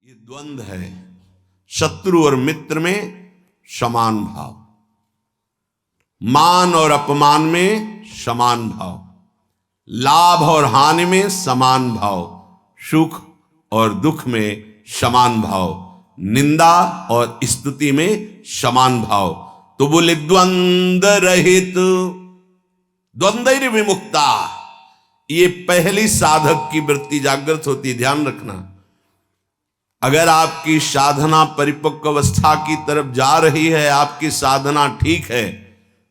ये द्वंद्व है। शत्रु और मित्र में समान भाव, मान और अपमान में समान भाव, लाभ और हानि में समान भाव, सुख और दुख में समान भाव, निंदा और स्तुति में समान भाव। तो बोले द्वंद्व रहित, द्वंद्व विमुक्ता। ये पहली साधक की वृत्ति जागृत होती, ध्यान रखना। अगर आपकी साधना परिपक्व अवस्था की तरफ जा रही है, आपकी साधना ठीक है,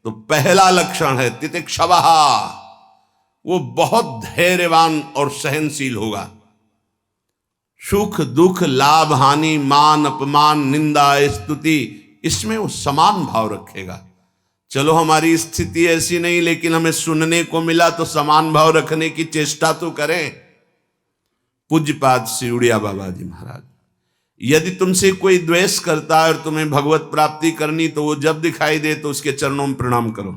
तो पहला लक्षण है तितिक्षवः, वो बहुत धैर्यवान और सहनशील होगा। सुख दुख लाभ हानि मान अपमान निंदा स्तुति, इसमें वो समान भाव रखेगा। चलो हमारी स्थिति ऐसी नहीं, लेकिन हमें सुनने को मिला तो समान भाव रखने की चेष्टा तो करें। पूज्यपाद श्री उड़िया बाबा जी महाराज, यदि तुमसे कोई द्वेष करता है और तुम्हें भगवत प्राप्ति करनी, तो वो जब दिखाई दे तो उसके चरणों में प्रणाम करो।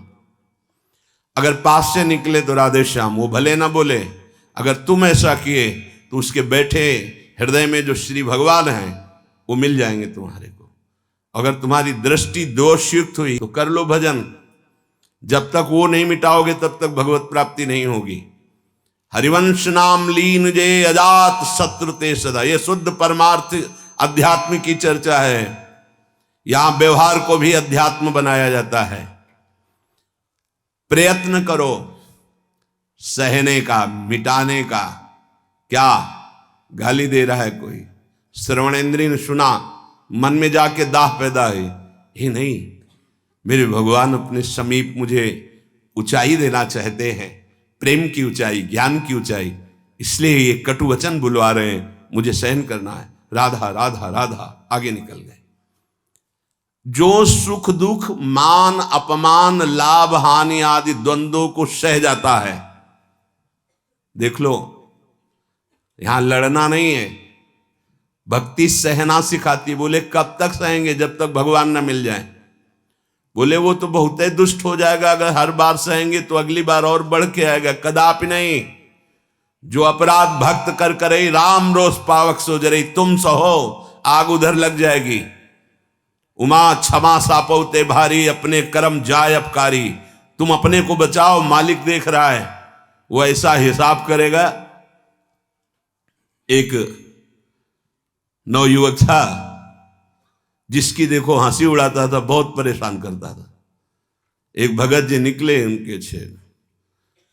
अगर पास से निकले तो राधे श्याम, वो भले ना बोले। अगर तुम ऐसा किए तो उसके बैठे हृदय में जो श्री भगवान हैं वो मिल जाएंगे तुम्हारे को। अगर तुम्हारी दृष्टि दोषयुक्त हुई तो कर लो भजन। जब तक वो नहीं मिटाओगे तब तक भगवत प्राप्ति नहीं होगी। हरिवंश नाम लीन जे अजात शत्रु ते सदा, ये शुद्ध परमार्थ अध्यात्म की चर्चा है। यहां व्यवहार को भी अध्यात्म बनाया जाता है। प्रयत्न करो सहने का, मिटाने का। क्या गाली दे रहा है कोई, श्रवणेंद्रिय ने सुना, मन में जाके दाह पैदा है, ये नहीं, मेरे भगवान अपने समीप मुझे ऊंचाई देना चाहते हैं, प्रेम की ऊंचाई, ज्ञान की ऊंचाई, इसलिए ये कटु वचन बुलवा रहे हैं, मुझे सहन करना है। राधा राधा राधा, आगे निकल गए। जो सुख दुख मान अपमान लाभ हानि आदि द्वंद्वों को सह जाता है, देख लो, यहां लड़ना नहीं है, भक्ति सहना सिखाती। बोले कब तक सहेंगे, जब तक भगवान न मिल जाए। बोले वो तो बहुत ही दुष्ट हो जाएगा, अगर हर बार सहेंगे तो अगली बार और बढ़ के आएगा। कदापि नहीं। जो अपराध भक्त कर करे राम रोष पावक सो जरे, तुम सहो आग उधर लग जाएगी। उमा क्षमा सापौते भारी, अपने कर्म जाय अपकारी। तुम अपने को बचाओ, मालिक देख रहा है, वो ऐसा हिसाब करेगा। एक नवयुवक था जिसकी देखो हंसी उड़ाता था, बहुत परेशान करता था। एक भगत जी निकले उनके छेद,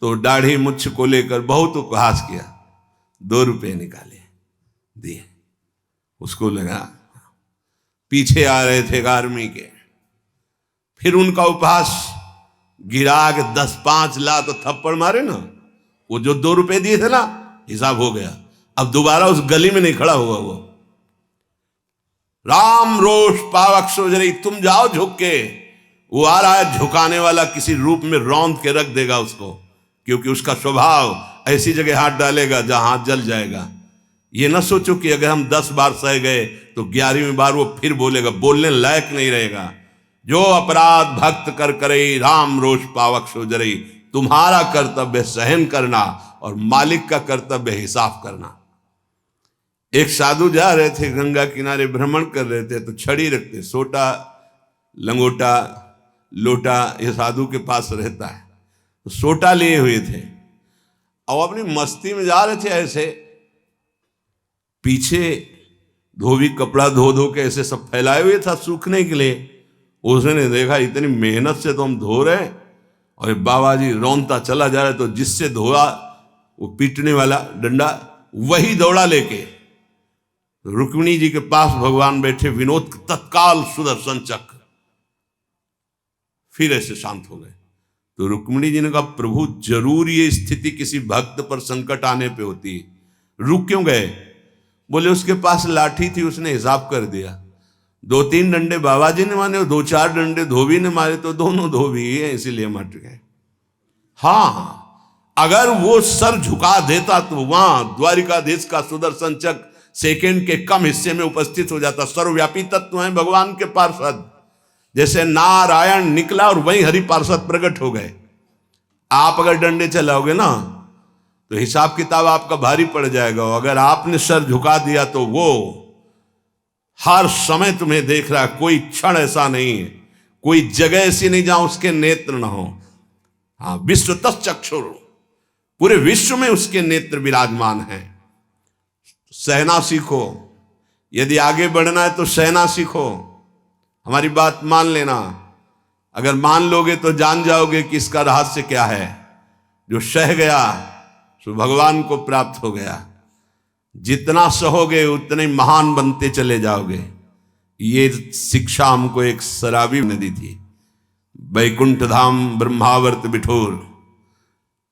तो दाढ़ी मुछ को लेकर बहुत उपहास किया। 2 रुपये निकाले, दिए। उसको लगा पीछे आ रहे थे आर्मी के, फिर उनका उपहास गिरा के 10-5 लात थप्पड़ मारे ना। वो जो 2 रुपये दिए थे ना, हिसाब हो गया। अब दोबारा उस गली में नहीं खड़ा हुआ वो। राम रोष पावक सोजरी, तुम जाओ झुक के। वो आ रहा है झुकाने वाला, किसी रूप में रौंद के रख देगा उसको, क्योंकि उसका स्वभाव ऐसी जगह हाथ डालेगा जहां हाथ जल जाएगा। ये ना सोचो कि अगर हम 10 बार सह गए तो 11वीं बार वो फिर बोलेगा, बोलने लायक नहीं रहेगा। जो अपराध भक्त कर करे राम रोष पावक सोजरी, तुम्हारा कर्तव्य सहन करना और मालिक का कर्तव्य हिसाब करना। एक साधु जा रहे थे, गंगा किनारे भ्रमण कर रहे थे, तो छड़ी रखते, सोटा लंगोटा लोटा ये साधु के पास रहता है, तो सोटा लिए हुए थे और अपनी मस्ती में जा रहे थे। ऐसे पीछे धोबी कपड़ा धो धो के ऐसे सब फैलाए हुए था सूखने के लिए। उसने देखा इतनी मेहनत से तो हम धो रहे, और बाबा जी रौंदता चला जा रहा है। तो जिससे धोआ वो पीटने वाला डंडा, वही दौड़ा लेके रुक्मिणी जी के पास भगवान बैठे, विनोद तत्काल सुदर्शन चक्र, फिर ऐसे शांत हो गए। तो रुक्मिणी जी ने कहा, प्रभु जरूर ये स्थिति किसी भक्त पर संकट आने पे होती है, रुक क्यों गए? बोले उसके पास लाठी थी, उसने हिसाब कर दिया। 2-3 डंडे बाबा जी ने मारे, 2-4 डंडे धोबी ने मारे, तो दोनों धोबी है, इसीलिए मट गए। हाँ, अगर वो सर झुका देता तो वहां द्वारिकाधीश का सुदर्शन चक्र सेकेंड के कम हिस्से में उपस्थित हो जाता। सर्वव्यापी तत्व है भगवान के पार्षद, जैसे नारायण निकला और वहीं हरि पार्षद प्रकट हो गए। आप अगर डंडे चलाओगे ना तो हिसाब किताब आपका भारी पड़ जाएगा। अगर आपने सर झुका दिया तो वो हर समय तुम्हें देख रहा है, कोई क्षण ऐसा नहीं है, कोई जगह ऐसी नहीं जहां उसके नेत्र न हो। हाँ, विश्व तच्चक्षुर, पूरे विश्व में उसके नेत्र विराजमान हैं। सहना सीखो, यदि आगे बढ़ना है तो सहना सीखो। हमारी बात मान लेना, अगर मान लोगे तो जान जाओगे कि इसका रहस्य क्या है। जो सह गया सो भगवान को प्राप्त हो गया। जितना सहोगे उतने महान बनते चले जाओगे। ये शिक्षा हमको एक शराबी ने दी थी। वैकुंठ धाम ब्रह्मावर्त बिठोर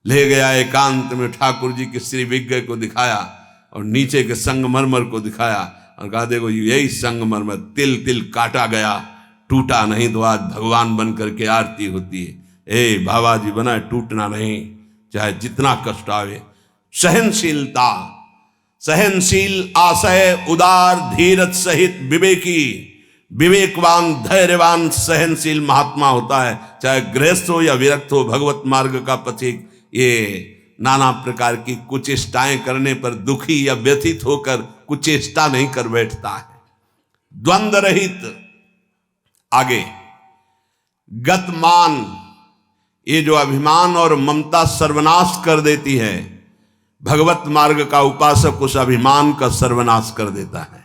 ले गया, एकांत में ठाकुर जी के श्री विग्रह को दिखाया और नीचे के संगमरमर को दिखाया और कहा देखो यही संगमरमर तिल तिल काटा गया, टूटा नहीं, तो आज भगवान बन करके आरती होती है। ए बाबा जी बना, टूटना नहीं, चाहे जितना कष्ट आवे। सहनशीलता, सहनशील, आशय, उदार, धीरज सहित विवेकी, विवेकवान, धैर्यवान, सहनशील महात्मा होता है। चाहे गृहस्थ हो या विरक्त हो, भगवत मार्ग का पथिक ये नाना प्रकार की कुचेष्टाएं करने पर दुखी या व्यथित होकर कुचेष्टा नहीं कर बैठता है। द्वंद्व रहित। आगे गतमान, ये जो अभिमान और ममता सर्वनाश कर देती है, भगवत मार्ग का उपासक उस अभिमान का सर्वनाश कर देता है।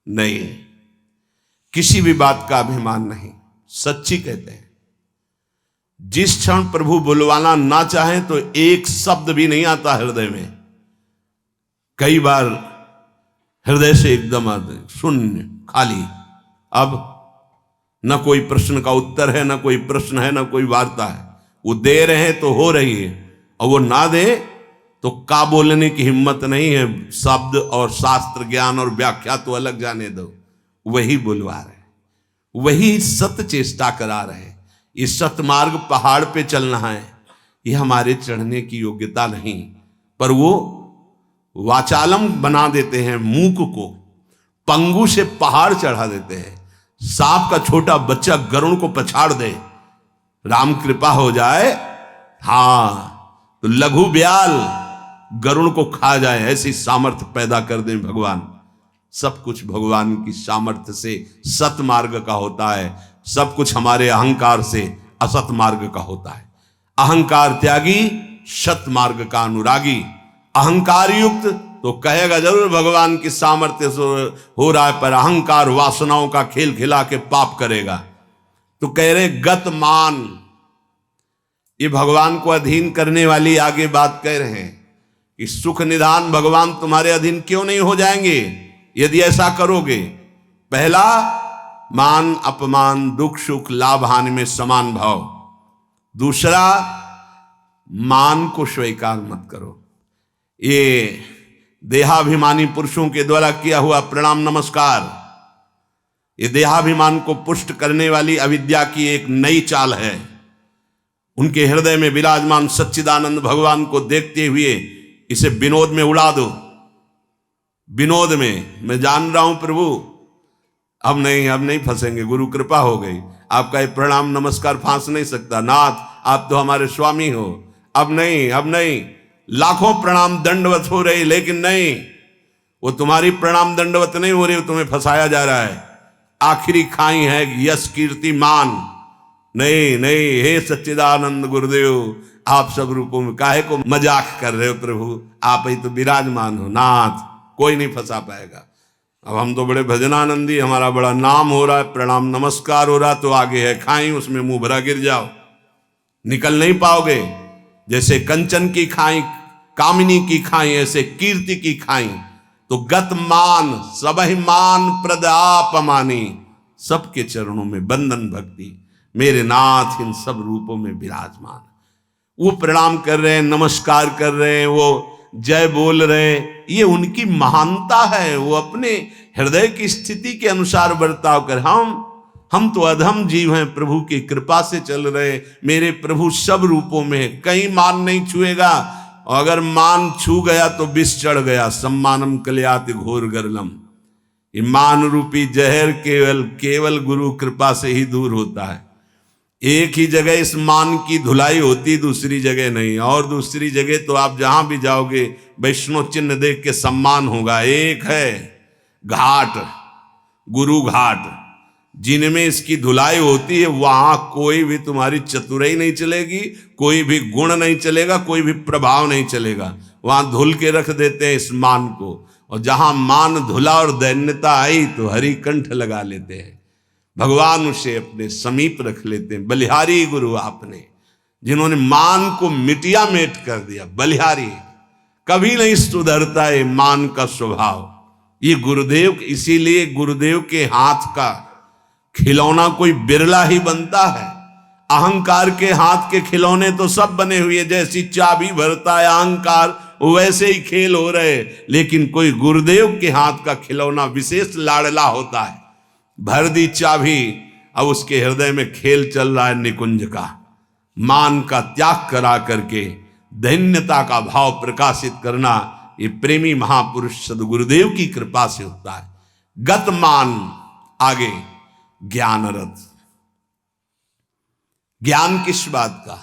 नहीं, किसी भी बात का अभिमान नहीं। सच्ची कहते हैं, जिस क्षण प्रभु बुलवाना ना चाहे तो एक शब्द भी नहीं आता हृदय में। कई बार हृदय से एकदम शून्य, खाली। अब न कोई प्रश्न का उत्तर है, न कोई प्रश्न है, न कोई वार्ता है। वो दे रहे हैं तो हो रही है, और वो ना दे तो का बोलने की हिम्मत नहीं है। शब्द और शास्त्र ज्ञान और व्याख्या तो अलग जाने दो, वही बुलवा रहे, वही सत्य चेष्टा करा रहे। ये सतमार्ग पहाड़ पे चलना है, ये हमारे चढ़ने की योग्यता नहीं, पर वो वाचालम बना देते हैं। मूक को पंगु से पहाड़ चढ़ा देते हैं। सांप का छोटा बच्चा गरुड़ को पछाड़ दे, राम कृपा हो जाए, हाँ, तो लघु ब्याल गरुड़ को खा जाए, ऐसी सामर्थ्य पैदा कर दें भगवान। सब कुछ भगवान की सामर्थ्य से सत मार्ग का होता है, सब कुछ हमारे अहंकार से असत मार्ग का होता है। अहंकार त्यागी, सत मार्ग का अनुरागी। अहंकार युक्त तो कहेगा जरूर भगवान की सामर्थ्य से हो रहा है, पर अहंकार वासनाओं का खेल खिला के पाप करेगा। तो कह रहे गतमान, ये भगवान को अधीन करने वाली आगे बात कह रहे हैं कि सुख निधान भगवान तुम्हारे अधीन क्यों नहीं हो जाएंगे यदि ऐसा करोगे। पहला, मान अपमान, दुख सुख, लाभ हानि में समान भाव। दूसरा, मान को स्वीकार मत करो। ये देहाभिमानी पुरुषों के द्वारा किया हुआ प्रणाम नमस्कार, ये देहाभिमान को पुष्ट करने वाली अविद्या की एक नई चाल है। उनके हृदय में विराजमान सच्चिदानंद भगवान को देखते हुए इसे विनोद में उड़ा दो। विनोद में, मैं जान रहा हूं प्रभु, अब नहीं फंसेंगे, गुरु कृपा हो गई। आपका ये प्रणाम नमस्कार फांस नहीं सकता, नाथ आप तो हमारे स्वामी हो। अब नहीं, लाखों प्रणाम दंडवत हो रही, लेकिन नहीं, वो तुम्हारी प्रणाम दंडवत नहीं हो रही, वो तुम्हें फंसाया जा रहा है। आखिरी खाई है यश कीर्ति मान। नहीं, हे सच्चिदानंद गुरुदेव, आप सब रूपों में काहे को मजाक कर रहे हो प्रभु, आप ही तो विराजमान हो नाथ, कोई नहीं फंसा पाएगा। अब हम तो बड़े भजनानंदी, हमारा बड़ा नाम हो रहा है, प्रणाम नमस्कार हो रहा, तो आगे है खाई, उसमें मुंह भरा गिर जाओ, निकल नहीं पाओगे। जैसे कंचन की खाई, कामिनी की खाई, ऐसे कीर्ति की खाई। तो गत मान, सबहि मान प्रद आप मानी, सबके चरणों में बंधन भक्ति, मेरे नाथ इन सब रूपों में विराजमान। वो प्रणाम कर रहे हैं, नमस्कार कर रहे हैं, वो जय बोल रहे हैं, ये उनकी महानता है। वो अपने हृदय की स्थिति के अनुसार बर्ताव कर। हम तो अधम जीव हैं, प्रभु की कृपा से चल रहे। मेरे प्रभु सब रूपों में, कहीं मान नहीं छुएगा, और अगर मान छू गया तो विष चढ़ गया। सम्मानम कल्याति घोर गरलम, ये मान रूपी जहर केवल गुरु कृपा से ही दूर होता है। एक ही जगह इस मान की धुलाई होती, दूसरी जगह नहीं। और दूसरी जगह तो आप जहां भी जाओगे वैष्णव चिन्ह देख के सम्मान होगा। एक है घाट, गुरु घाट, जिनमें इसकी धुलाई होती है, वहां कोई भी तुम्हारी चतुराई नहीं चलेगी, कोई भी गुण नहीं चलेगा, कोई भी प्रभाव नहीं चलेगा। वहां धुल के रख देते हैं इस मान को, और जहां मान धुला और दैन्यता आई तो हरि कंठ लगा लेते हैं, भगवान उसे अपने समीप रख लेते हैं। बलिहारी गुरु आपने, जिन्होंने मान को मिटिया मेट कर दिया। बलिहारी कभी नहीं सुधरता है मान का स्वभाव। ये गुरुदेव, इसीलिए गुरुदेव के हाथ का खिलौना कोई बिरला ही बनता है। अहंकार के हाथ के खिलौने तो सब बने हुए, जैसी चाबी भरता है अहंकार वैसे ही खेल हो रहे, लेकिन कोई गुरुदेव के हाथ का खिलौना विशेष लाडला होता है। भर दी चाबी, अब उसके हृदय में खेल चल रहा है निकुंज का। मान का त्याग करा करके दैन्यता का भाव प्रकाशित करना, ये प्रेमी महापुरुष सदगुरुदेव की कृपा से होता है। गत मान, आगे ज्ञान रथ। ज्ञान किस बात का?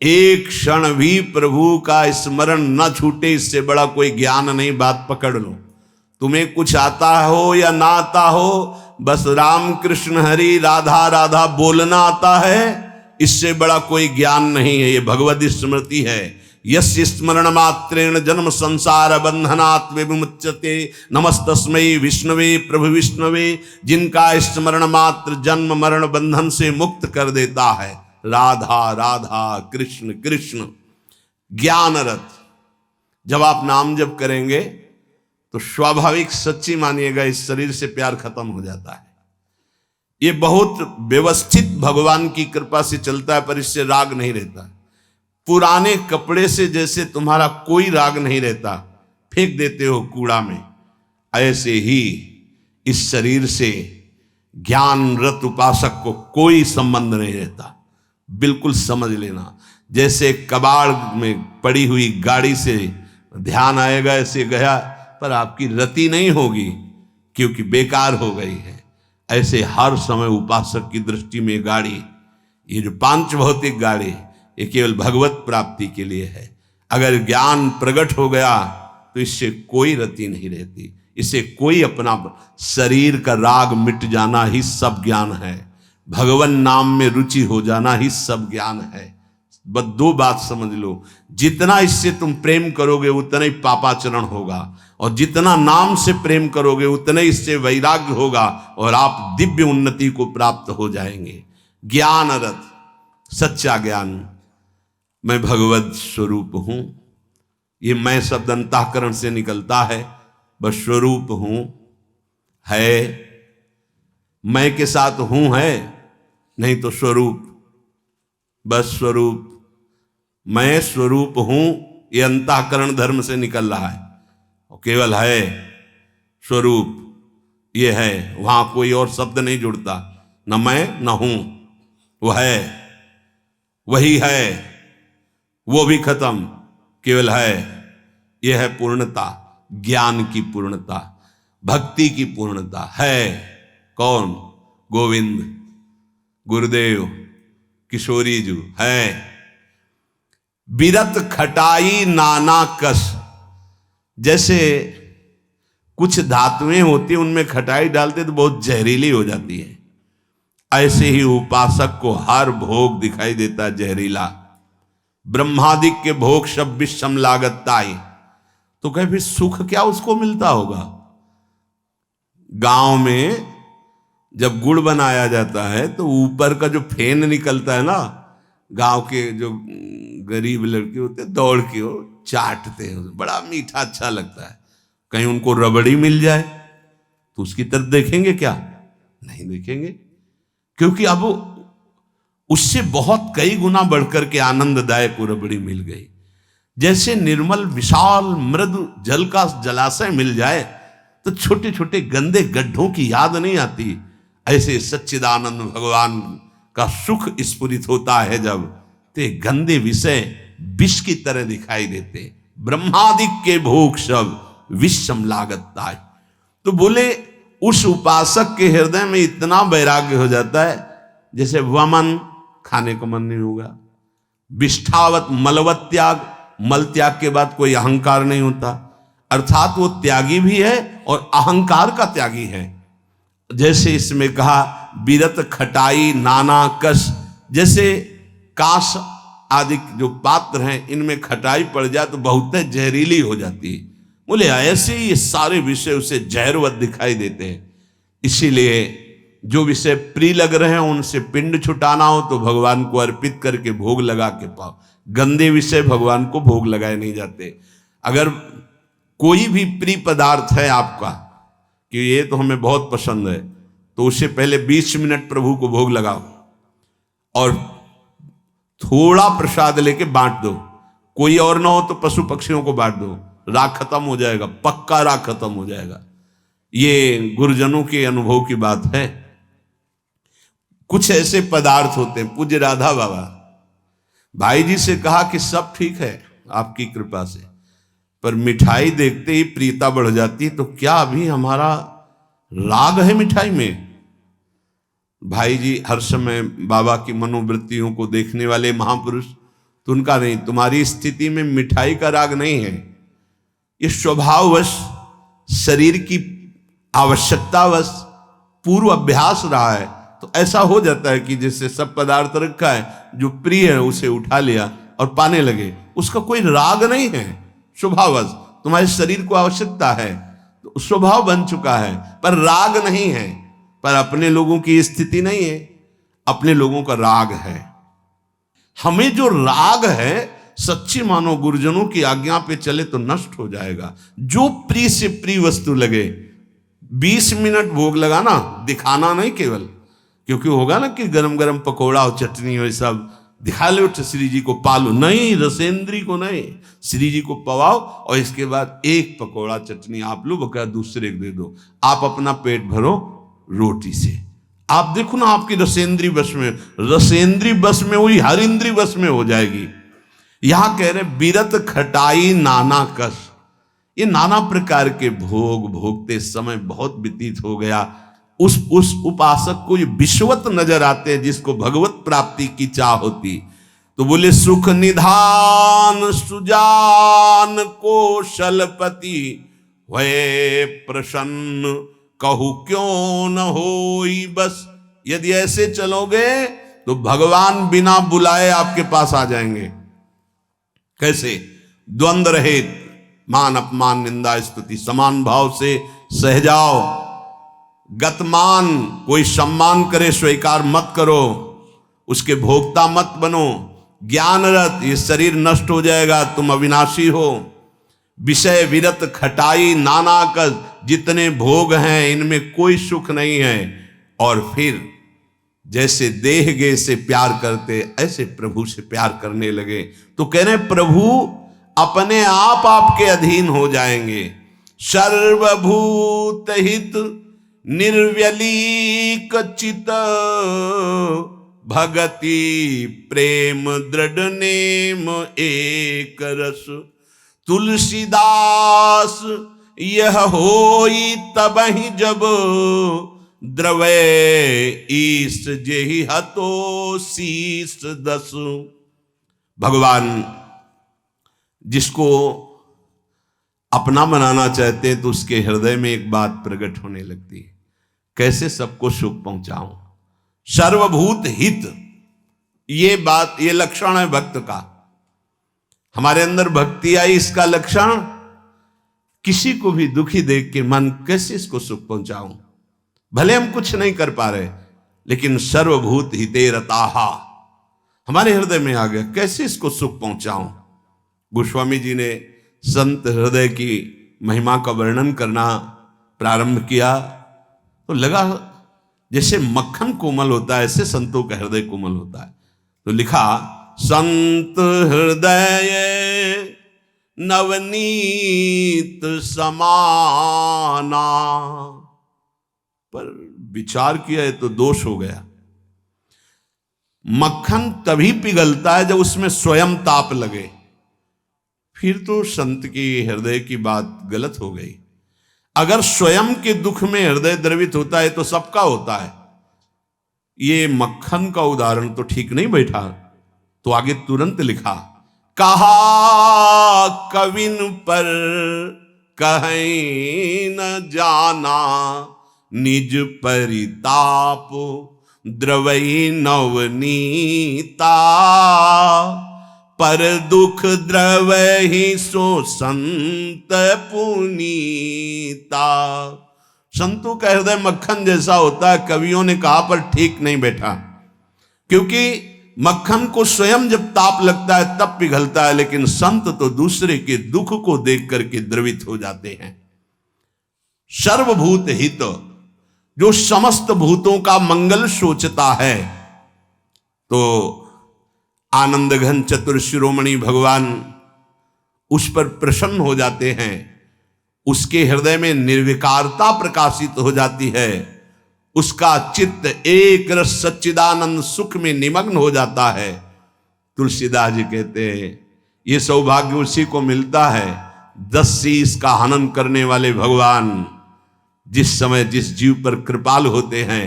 एक क्षण भी प्रभु का स्मरण न छूटे, इससे बड़ा कोई ज्ञान नहीं। बात पकड़ लो। तुम्हें कुछ आता हो या ना आता हो, बस राम कृष्ण हरि राधा राधा बोलना आता है, इससे बड़ा कोई ज्ञान नहीं है। ये भगवत स्मृति है। यस्य स्मरण मात्रेण जन्म संसार बंधनात् विमुच्यते, नमस्तस्मै विष्णवे प्रभु विष्णवे। जिनका स्मरण मात्र जन्म मरण बंधन से मुक्त कर देता है। राधा राधा कृष्ण कृष्ण। ज्ञान रथ, जब आप नाम जप करेंगे तो स्वाभाविक, सच्ची मानिएगा, इस शरीर से प्यार खत्म हो जाता है। ये बहुत व्यवस्थित भगवान की कृपा से चलता है, पर इससे राग नहीं रहता। पुराने कपड़े से जैसे तुम्हारा कोई राग नहीं रहता, फेंक देते हो कूड़ा में, ऐसे ही इस शरीर से ज्ञान रत उपासक को कोई संबंध नहीं रहता। बिल्कुल समझ लेना। जैसे कबाड़ में पड़ी हुई गाड़ी से ध्यान आएगा, ऐसे गया, पर आपकी रति नहीं होगी क्योंकि बेकार हो गई है। ऐसे हर समय उपासक की दृष्टि में गाड़ी, ये जो पांच भौतिक गाड़ी, ये केवल भगवत प्राप्ति के लिए है। अगर ज्ञान प्रकट हो गया तो इससे कोई रति नहीं रहती, इससे कोई अपना शरीर का राग मिट जाना ही सब ज्ञान है। भगवान नाम में रुचि हो जाना ही सब ज्ञान है। बस दो बात समझ लो, जितना इससे तुम प्रेम करोगे उतना ही पापाचरण होगा, और जितना नाम से प्रेम करोगे उतना ही इससे वैराग्य होगा, और आप दिव्य उन्नति को प्राप्त हो जाएंगे। ज्ञान रथ, सच्चा ज्ञान। मैं भगवत स्वरूप हूं, ये मैं शब्द अंतःकरण से निकलता है। बस स्वरूप हूं है, मैं के साथ हूं है, नहीं तो स्वरूप, बस स्वरूप। मैं स्वरूप हूं, ये अंतःकरण धर्म से निकल रहा है, और केवल है स्वरूप, ये है। वहां कोई और शब्द नहीं जुड़ता, न मैं न हूं, वो है, वही है, वो भी खत्म, केवल है। यह है पूर्णता, ज्ञान की पूर्णता, भक्ति की पूर्णता है। कौन? गोविंद, गुरुदेव, किशोरी जी है। बिरत खटाई नाना कस, जैसे कुछ धातुएं होती हैं उनमें खटाई डालते तो बहुत जहरीली हो जाती है, ऐसे ही उपासक को हर भोग दिखाई देता है जहरीला। ब्रह्मादिक के भोग सब विषम लागताई, तो कहे फिर सुख क्या उसको मिलता होगा? गांव में जब गुड़ बनाया जाता है तो ऊपर का जो फेन निकलता है ना, गांव के जो गरीब लड़के होते हैं दौड़ के वो चाटते हैं, बड़ा मीठा अच्छा लगता है। कहीं उनको रबड़ी मिल जाए तो उसकी तरफ देखेंगे क्या? नहीं देखेंगे, क्योंकि अब उससे बहुत कई गुना बढ़कर के आनंददायक वो रबड़ी मिल गई। जैसे निर्मल विशाल मृदु जल का जलाशय मिल जाए तो छोटे छोटे गंदे गड्ढों की याद नहीं आती, ऐसे सच्चिदानंद भगवान का सुख स्फुरित होता है जब, ते गंदे विषय विष की तरह दिखाई देते। ब्रह्मादिक के भोग सब विषम लागता है। तो बोले उस उपासक के हृदय में इतना वैराग्य हो जाता है, जैसे वमन, खाने का मन नहीं होगा, विष्ठावत मलवत त्याग, मल त्याग के बाद कोई अहंकार नहीं होता, अर्थात वो त्यागी भी है और अहंकार का त्यागी है। जैसे इसमें कहा बीरत खटाई नाना कस, जैसे काश आदि जो पात्र हैं इनमें खटाई पड़ जाए तो बहुत जहरीली हो जाती है। बोले ऐसे ही ये सारे विषय उसे जहरवत दिखाई देते हैं। इसीलिए जो विषय प्रिय लग रहे हैं उनसे पिंड छुटाना हो तो भगवान को अर्पित करके भोग लगा के पाओ। गंदे विषय भगवान को भोग लगाए नहीं जाते। अगर कोई भी प्रिय पदार्थ है आपका कि ये तो हमें बहुत पसंद है, तो उससे पहले 20 मिनट प्रभु को भोग लगाओ और थोड़ा प्रसाद लेके बांट दो। कोई और ना हो तो पशु पक्षियों को बांट दो, राग खत्म हो जाएगा, पक्का राग खत्म हो जाएगा। ये गुरुजनों के अनुभव की बात है। कुछ ऐसे पदार्थ होते हैं, पूज्य राधा बाबा भाई जी से कहा कि सब ठीक है आपकी कृपा से, पर मिठाई देखते ही प्रियता बढ़ जाती, तो क्या अभी हमारा राग है मिठाई में? भाई जी हर समय बाबा की मनोवृत्तियों को देखने वाले महापुरुष, तो उनका नहीं, तुम्हारी स्थिति में मिठाई का राग नहीं है, ये स्वभाववश शरीर की आवश्यकतावश पूर्व अभ्यास रहा है। तो ऐसा हो जाता है कि जैसे सब पदार्थ रखा है, जो प्रिय है उसे उठा लिया और पाने लगे, उसका कोई राग नहीं है, स्वभाववश तुम्हारे शरीर को आवश्यकता है तो स्वभाव बन चुका है, पर राग नहीं है। पर अपने लोगों की स्थिति नहीं है, अपने लोगों का राग है। हमें जो राग है सच्ची मानो गुरुजनों की आज्ञा पे चले तो नष्ट हो जाएगा। जो प्रिय से प्रिय वस्तु लगे, 20 मिनट भोग लगाना, दिखाना नहीं केवल, क्योंकि होगा ना कि गरम गरम पकौड़ा और चटनी और सब दिखा लो तो श्री जी को पालो, नहीं, रसेंद्री को नहीं, श्री जी को पवाओ और इसके बाद एक पकौड़ा चटनी आप लो, बका दूसरे को दे दो, आप अपना पेट भरो रोटी से। आप देखो ना आपकी रसेंद्री बस में, रसेंद्री बस में हुई हर इंद्री बस में हो जाएगी। यहां कह रहे बीरत खटाई नाना कस, ये नाना प्रकार के भोग भोगते समय बहुत व्यतीत हो गया। उस उपासक को ये विश्वत नजर आते हैं जिसको भगवत प्राप्ति की चाह होती। तो बोले सुख निधान सुजान कौशलपति वे प्रसन्न कहू क्यों न होई बस। यदि ऐसे चलोगे तो भगवान बिना बुलाए आपके पास आ जाएंगे। कैसे? द्वंद्व रहित, मान अपमान निंदा स्तुति समान भाव से सह जाओ। गतमान, कोई सम्मान करे स्वीकार मत करो, उसके भोक्ता मत बनो। ज्ञानरत, ये शरीर नष्ट हो जाएगा, तुम अविनाशी हो। विषय विरत खटाई नाना कस, जितने भोग हैं इनमें कोई सुख नहीं है। और फिर जैसे देह गे से प्यार करते ऐसे प्रभु से प्यार करने लगे। तो कह रहे प्रभु अपने आप आपके अधीन हो जाएंगे। सर्वभूत हित निर्व्यलीक चित भगति प्रेम दृढ़ नेम एक रस। तुलसीदास यह होई तबहि जब द्रवै ईश जेहि हतो शीस दस। भगवान जिसको अपना बनाना चाहते हैं तो उसके हृदय में एक बात प्रकट होने लगती है, कैसे सबको सुख पहुंचाऊं। सर्वभूत हित, ये बात, ये लक्षण है भक्त का। हमारे अंदर भक्ति आई, इसका लक्षण किसी को भी दुखी देख के मन कैसे इसको सुख पहुंचाऊं। भले हम कुछ नहीं कर पा रहे, लेकिन सर्वभूत हिते रताहा हमारे हृदय में आ गया, कैसे इसको सुख पहुंचाऊं। गोस्वामी जी ने संत हृदय की महिमा का वर्णन करना प्रारंभ किया तो लगा जैसे मक्खन कोमल होता है ऐसे संतों का हृदय कोमल होता है। तो लिखा संत हृदय नवनीत समाना, पर विचार किया है तो दोष हो गया। मक्खन तभी पिघलता है जब उसमें स्वयं ताप लगे, फिर तो संत की हृदय की बात गलत हो गई। अगर स्वयं के दुख में हृदय द्रवित होता है तो सबका होता है। ये मक्खन का उदाहरण तो ठीक नहीं बैठा। तो आगे तुरंत लिखा कहा कविन पर कहीं न जाना निज परिताप द्रवई नवनीता, पर दुख द्रवहि सो संत पुनीता। संतों का हृदय मक्खन जैसा होता है, कवियों ने कहा, पर ठीक नहीं बैठा, क्योंकि मक्खन को स्वयं जब ताप लगता है तब पिघलता है, लेकिन संत तो दूसरे के दुख को देख करके द्रवित हो जाते हैं। सर्वभूत हित, जो समस्त भूतों का मंगल सोचता है, तो आनंद घन चतुर शिरोमणि भगवान उस पर प्रसन्न हो जाते हैं, उसके हृदय में निर्विकारता प्रकाशित हो जाती है, उसका चित्त एक रस सच्चिदानंद सुख में निमग्न हो जाता है। तुलसीदास जी कहते हैं ये सौभाग्य उसी को मिलता है 10 शीश का हनन करने वाले भगवान जिस समय जिस जीव पर कृपाल होते हैं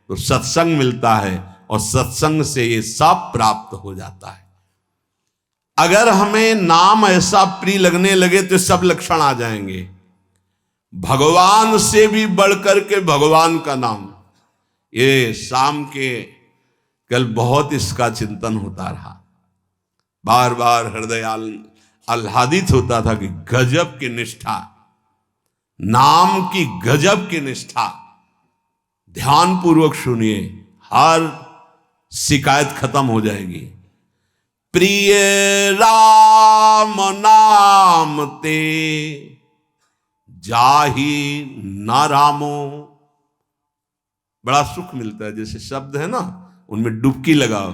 तो सत्संग मिलता है, और सत्संग से ये सब प्राप्त हो जाता है। अगर हमें नाम ऐसा प्रिय लगने लगे तो सब लक्षण आ जाएंगे। भगवान से भी बढ़कर के भगवान का नाम, ये शाम के कल बहुत इसका चिंतन होता रहा, बार बार हृदय आह्लादित होता था कि गजब की निष्ठा, नाम की गजब की निष्ठा। ध्यान पूर्वक सुनिए, हर शिकायत खत्म हो जाएगी। प्रिय राम नाम ते जाहि न रामो, बड़ा सुख मिलता है। जैसे शब्द है ना, उनमें डुबकी लगाओ,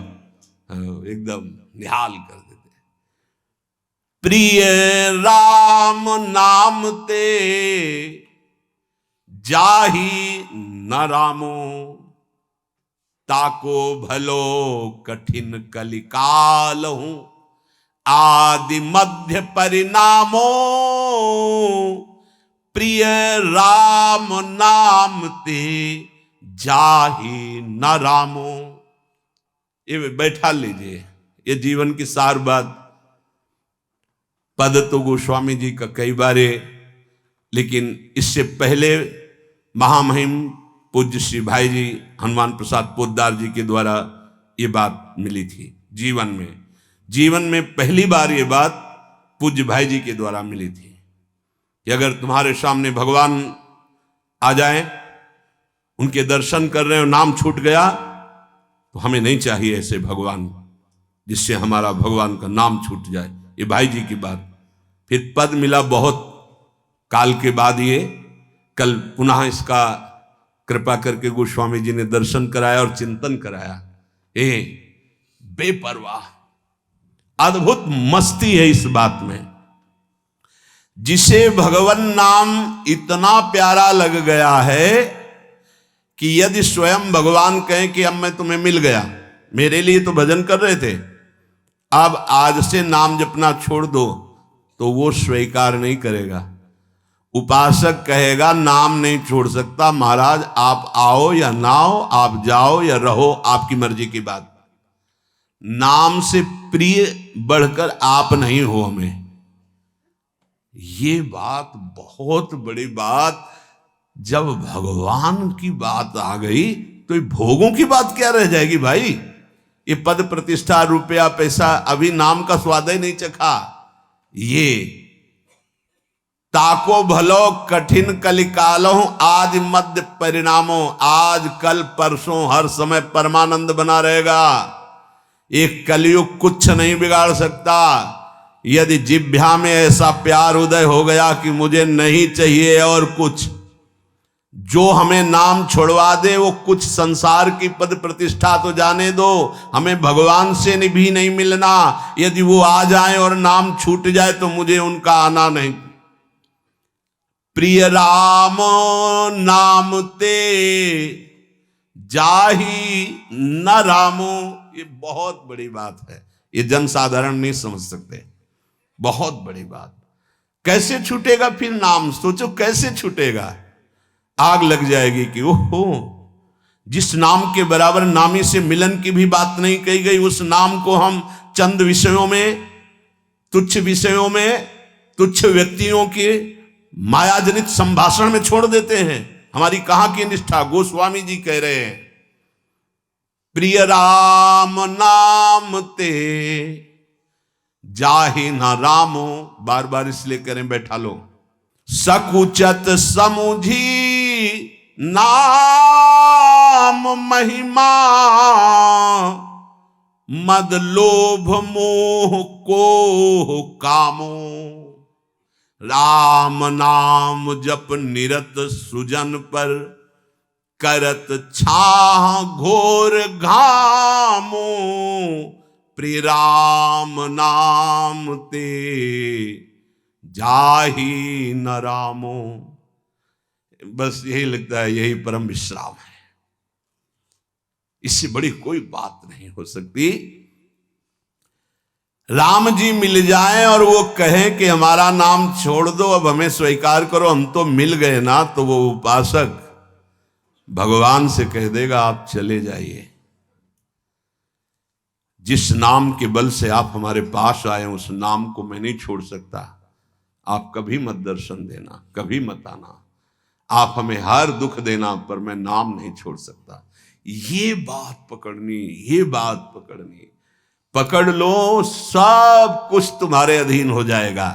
एकदम निहाल कर देते हैं। प्रिय राम नाम ते जाहि न रामो, ताको भलो कठिन कलिकाल हूं, आदि मध्य परिणामो, प्रिय राम नाम ते जाहि न रामो। ये बैठा लीजिए, ये जीवन की सार बात। पद तो गोस्वामी जी का कई बारे, लेकिन इससे पहले महामहिम पूज्य श्री भाई जी हनुमान प्रसाद पोद्दार जी के द्वारा ये बात मिली थी। जीवन में पहली बार ये बात पूज्य भाई जी के द्वारा मिली थी कि अगर तुम्हारे सामने भगवान आ जाए, उनके दर्शन कर रहे हो, नाम छूट गया, तो हमें नहीं चाहिए ऐसे भगवान जिससे हमारा भगवान का नाम छूट जाए। ये भाई जी की बात। फिर पद मिला बहुत काल के बाद, ये कल पुनः इसका कृपा करके गोस्वामी जी ने दर्शन कराया और चिंतन कराया। बेपरवाह, अद्भुत मस्ती है इस बात में। जिसे भगवान नाम इतना प्यारा लग गया है कि यदि स्वयं भगवान कहें कि अब मैं तुम्हें मिल गया, मेरे लिए तो भजन कर रहे थे, अब आज से नाम जपना छोड़ दो, तो वो स्वीकार नहीं करेगा। उपासक कहेगा नाम नहीं छोड़ सकता, महाराज आप आओ या ना आओ, आप जाओ या रहो, आपकी मर्जी की बात। नाम से प्रिय बढ़कर आप नहीं हो हमें। ये बात बहुत बड़ी बात। जब भगवान की बात आ गई तो ये भोगों की बात क्या रह जाएगी भाई। ये पद प्रतिष्ठा रुपया पैसा, अभी नाम का स्वाद ही नहीं चखा। ये ताको भलो कठिन कलिकालो आज मध्य परिणामों, आज कल परसों हर समय परमानंद बना रहेगा। एक कलयुग कुछ नहीं बिगाड़ सकता। यदि जिह्वा में ऐसा प्यार उदय हो गया कि मुझे नहीं चाहिए और कुछ, जो हमें नाम छोड़वा दे वो कुछ संसार की पद प्रतिष्ठा तो जाने दो, हमें भगवान से भी नहीं मिलना। यदि वो आ जाए और नाम छूट जाए तो मुझे उनका आना नहीं। प्रिय राम नाम ते जाहि न रामो, ये बहुत बड़ी बात है। ये जनसाधारण नहीं समझ सकते, बहुत बड़ी बात। कैसे छूटेगा फिर नाम, सोचो कैसे छूटेगा। आग लग जाएगी कि ओहो, जिस नाम के बराबर नामी से मिलन की भी बात नहीं कही गई, उस नाम को हम चंद विषयों में, तुच्छ विषयों में, तुच्छ व्यक्तियों के मायाजनित संभाषण में छोड़ देते हैं। हमारी कहां की निष्ठा? गोस्वामी जी कह रहे हैं, प्रिय राम नाम ते जाहि न रामो, बार बार इसलिए करें, बैठा लो। सकुचत समुझी नाम महिमा, मद लोभ मोह को कामो। राम नाम जप निरत सुजन पर, करत छाह घोर घामो। प्रिय राम नाम ते जाहि न रामो। बस यही लगता है, यही परम विश्राम है। इससे बड़ी कोई बात नहीं हो सकती। राम जी मिल जाएं और वो कहें कि हमारा नाम छोड़ दो, अब हमें स्वीकार करो, हम तो मिल गए ना, तो वो उपासक भगवान से कह देगा आप चले जाइए। जिस नाम के बल से आप हमारे पास आए, उस नाम को मैं नहीं छोड़ सकता। आप कभी मत दर्शन देना, कभी मत आना, आप हमें हर दुख देना, पर मैं नाम नहीं छोड़ सकता। ये बात पकड़नी, ये बात पकड़नी, पकड़ लो, सब कुछ तुम्हारे अधीन हो जाएगा।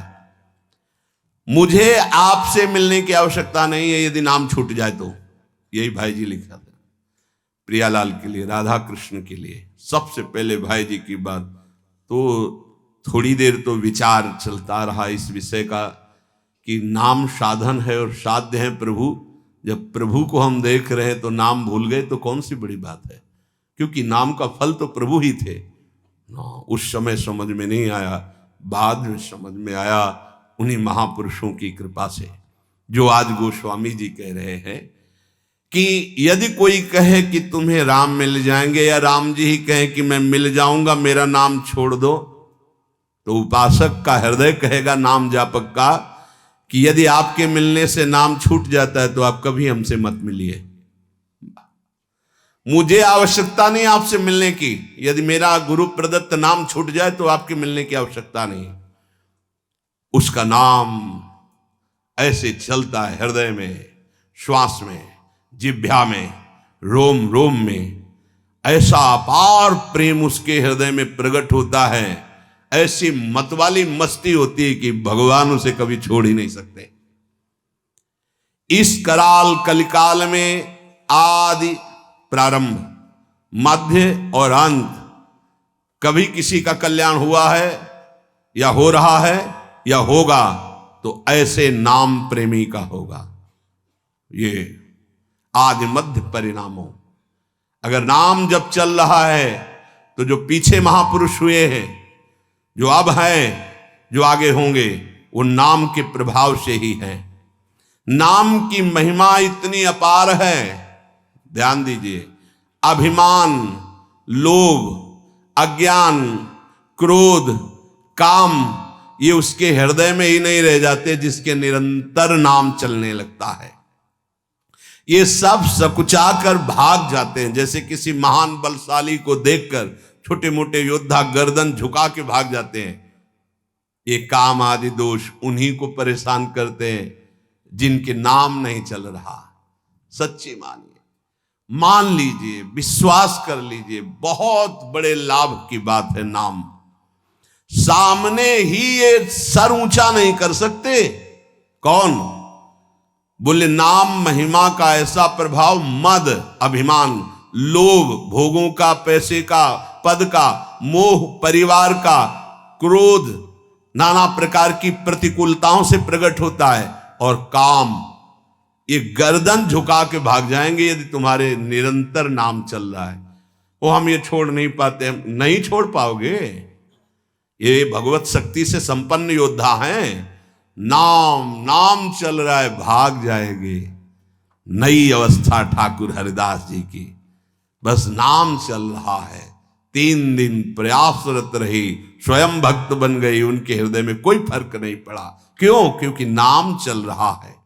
मुझे आपसे मिलने की आवश्यकता नहीं है यदि नाम छूट जाए तो। यही भाई जी लिखा था प्रियालाल के लिए, राधा कृष्ण के लिए। सबसे पहले भाई जी की बात तो थोड़ी देर तो विचार चलता रहा इस विषय का कि नाम साधन है और साध्य है प्रभु। जब प्रभु को हम देख रहे हैं तो नाम भूल गए तो कौन सी बड़ी बात है, क्योंकि नाम का फल तो प्रभु ही थे ना। उस समय समझ में नहीं आया, बाद में समझ में आया उन्हीं महापुरुषों की कृपा से, जो आज गोस्वामी जी कह रहे हैं कि यदि कोई कहे कि तुम्हें राम मिल जाएंगे, या राम जी ही कहें कि मैं मिल जाऊंगा, मेरा नाम छोड़ दो, तो उपासक का हृदय कहेगा नाम जापक का कि यदि आपके मिलने से नाम छूट जाता है तो आप कभी हमसे मत मिलिए। मुझे आवश्यकता नहीं आपसे मिलने की। यदि मेरा गुरु प्रदत्त नाम छूट जाए तो आपके मिलने की आवश्यकता नहीं। उसका नाम ऐसे चलता है हृदय में, श्वास में, जिह्वा में, रोम रोम में। ऐसा अपार प्रेम उसके हृदय में प्रकट होता है, ऐसी मतवाली मस्ती होती है कि भगवान उसे कभी छोड़ ही नहीं सकते। इस कराल कलिकाल में आदि प्रारंभ, मध्य और अंत, कभी किसी का कल्याण हुआ है या हो रहा है या होगा तो ऐसे नाम प्रेमी का होगा। ये आदि मध्य परिणामों। अगर नाम जब चल रहा है तो जो पीछे महापुरुष हुए हैं, जो अब हैं, जो आगे होंगे, वो नाम के प्रभाव से ही है। नाम की महिमा इतनी अपार है, ध्यान दीजिए। अभिमान, लोभ, अज्ञान, क्रोध, काम, ये उसके हृदय में ही नहीं रह जाते जिसके निरंतर नाम चलने लगता है। ये सब सकुचा कर भाग जाते हैं। जैसे किसी महान बलशाली को देखकर छोटे मोटे योद्धा गर्दन झुका के भाग जाते हैं। ये काम आदि दोष उन्हीं को परेशान करते हैं जिनके नाम नहीं चल रहा। सच्ची मानिए, मान लीजिए, विश्वास कर लीजिए, बहुत बड़े लाभ की बात है नाम। सामने ही ये सर ऊंचा नहीं कर सकते। कौन? बोले नाम महिमा का ऐसा प्रभाव, मद अभिमान, लोभ भोगों का, पैसे का, पद का, मोह परिवार का, क्रोध नाना प्रकार की प्रतिकूलताओं से प्रकट होता है, और काम, ये गर्दन झुका के भाग जाएंगे यदि तुम्हारे निरंतर नाम चल रहा है। वो हम ये छोड़ नहीं पाते, नहीं छोड़ पाओगे। ये भगवत शक्ति से संपन्न योद्धा हैं। नाम नाम चल रहा है, भाग जाएंगे। नई अवस्था ठाकुर हरिदास जी की, बस नाम चल रहा है। 3 दिन प्रयासरत रही, स्वयं भक्त बन गई, उनके हृदय में कोई फर्क नहीं पड़ा। क्यों? क्योंकि नाम चल रहा है।